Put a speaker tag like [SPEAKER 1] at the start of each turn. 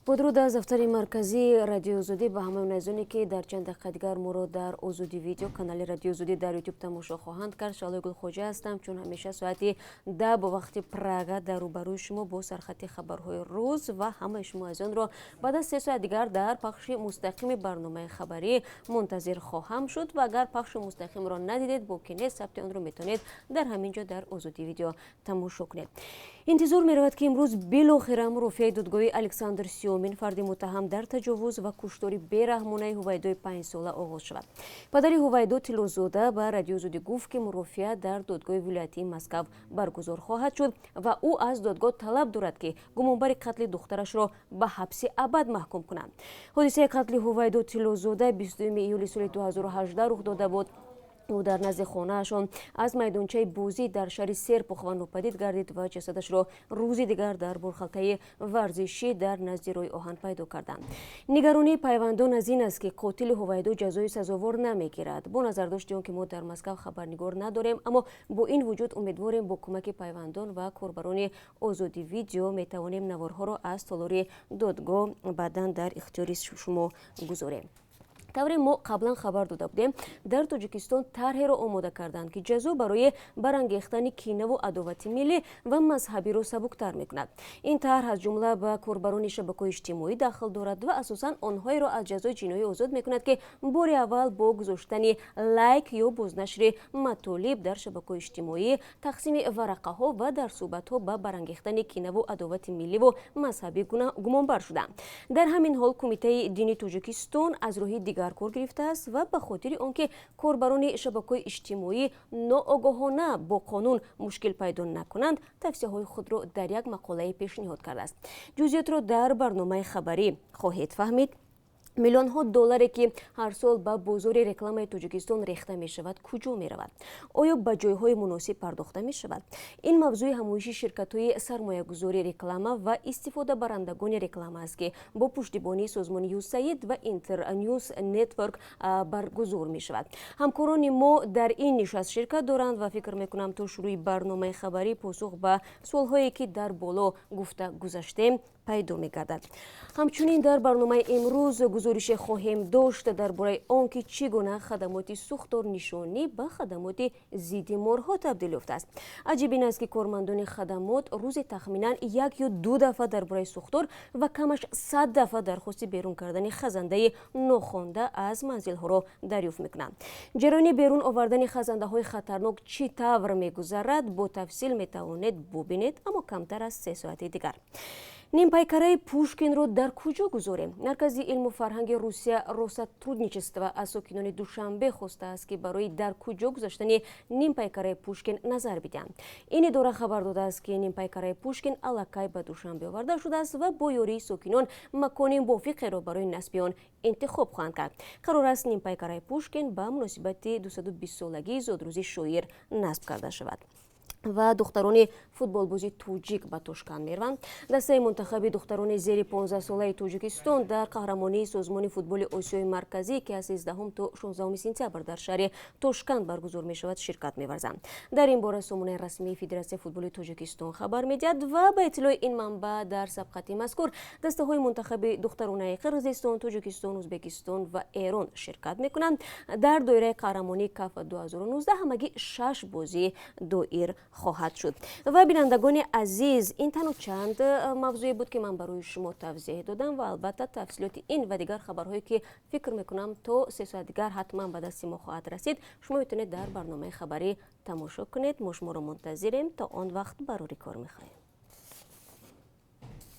[SPEAKER 1] با درود از دفتر مرکزی رادیو زودی به همه نازنینی که در چند دقیقه دیگر ما را در اوزودی ویدیو کانال رادیو زودی در یوتیوب تماشا خواهند کرد. شالای گل خوجه هستم، چون همیشه ساعتی 10 با وقت پراگا در روبروی شما با سرخطی خبرهای روز و همه شما از آن را بعد از 3 ساعت دیگر در پخش مستقیم برنامه خبری منتظر خواهم شد و اگر پخش مستقیم را ندیدید با کنه ثبت آن را میتونید در همینجا در اوزودی ویدیو تماشا کنید. انتظار می‌رود که امروز بالاخره رفیع دادگاه الکساندر سیومین فردی متهم در تجاوز و کشتاری بی‌رحمانه هویدوی 5 ساله آغاز شود. پدر هویدو تیلوزاده به رادیو زودی گفت که رفیع در دادگاه ولایتی مسکو برگزار خواهد شد و او از دادگاه طلب دارد که گمانبر قتل دخترش را به حبس ابد محکوم کنند. حادثه قتل هویدو تیلوزاده 22 ایول سال 2018 رخ داده بود. او در نزد خانه‌شان از میدانچه بازی در شهر سرپخوان ناپدید گردید و جسدش را روزی دیگر در برخالته ورزشی در نزد روی آهن پیدا کردند. نگرانی پیوندان از این است که قاتل هویدو جزای سزاوار نمیگیرد. با نظر داشت که ما در مسکو خبرنگار نداریم، اما با این وجود امیدواریم با کمک پیوندان و کاربران آزادی ویدیو میتوانیم نوارها را از تالار دادگاه بعداً در اختیار شما گذاریم. طوری ما قبلا خبر داده بودیم در تاجیکستان طرحی را آماده کردند که جزا برای برانگیختن کینه و عداوت ملی و مذهبی را سبکتر میکند. این طرح از جمله به کاربران شبکه‌های اجتماعی داخل دارد و اساساً آنهایی را از جزای جنایی آزاد میکند که بار اول با گذاشتن لایک یا بازنشر مطالب در شبکه‌های اجتماعی، تقسیم ورقه ها و در صحبت ها به برانگیختن کینه و عداوت ملی و مذهبی گمانبر شدند. در همین حال کمیته دینی تاجیکستان از راهی دیگر کار گرفته است و به خاطر آنکه کاربران شبکه‌های اجتماعی ناآگاهانه با قانون مشکل پیدا نکنند، توصیه‌های خود را در یک مقاله پیشنهاد کرده است. جزئیات را در برنامه خبری خواهید فهمید. میلیون ها دلاری که هر سال به بازار رکلام تاجیکستان ریخته می شود کجا می رود؟ آیا به جایهای مناسب پرداخته می شود؟ این موضوع همایشی شرکت های سرمایه گذاری رکلام و استفاده برندگان رکلام است که با پشتیبانی سازمان یوسید و اینترنیوز نتورک برگزار می شود. همکاران ما در این نشست شرکت دارند و فکر می کنم تا شروع برنامه خبری پاسخ به سوال هایی که در بالا گفته گذاشتیم پیدا می گردد. همچنین در برنامه امروز گزارش خواهیم داشت درباره آنکه چگونه خدمات سوختار نشانی به خدمات ضد مارها تبدیل یافته است. عجیب این است که کارمندان خدمات روزی تخمینا 1 یا 2 دفعه درباره سوختار و کمش 100 دفعه درخواست بیرون کردن خزنده ناخوانده از منزل ها را دریافت میکنند. جریان بیرون آوردن خزنده های خطرناک چی طور میگذرد با تفصیل میتوانید ببینید، اما کمتر از 3 ساعت دیگر. نیم پیکره پوشکین رو در کجا گذاریم؟ مرکز علم و فرهنگ روسیه Россотрудничество از ساکنان دوشنبه خواسته است که برای در کجا گذاشتن نیم پیکره پوشکین نظر بدهند. این اداره خبر داده است که نیم پیکره پوشکین الکی به دوشنبه آورده شده است و با یاری ساکنان مکان موافقی را برای نصب آن انتخاب خواهند کرد. قرار است نیم پیکره پوشکین به مناسبت 220 سالگی زادروزی شاعر نصب کرده شود. و دختران فوتبال بازی توجیک به توشکان میروند. دسته منتخب دختران زیر 15 ساله تاجیکستان در قهرمانی سازمان فوتبال آسیای مرکزی که از 13 تا 16 سپتامبر در شهر توشکان برگزار می شود شرکت می‌ورزند. در این باره سامانه رسمی فدراسیون فوتبال تاجیکستان خبر می‌دهد و به اطلاع این منبع در سابقه مذکور دسته های منتخب دختران قرقیزستان، تاجیکستان، ازبکستان و ایران شرکت می‌کنند. در دایره قهرمانی کاف 2019 همگی 6 بازی دایر خواهد شد. و بینندگان عزیز، این تنها چند موضوعی بود که من برای شما توضیح دادم و البته تفصیلات این و دیگر خبرهایی که فکر میکنم تا 3 ساعت دیگر حتما به دست ما خواهد رسید شما میتونید در برنامه خبری تماشا کنید. ما شما را منتظریم. تا آن وقت برای کار میخواهیم.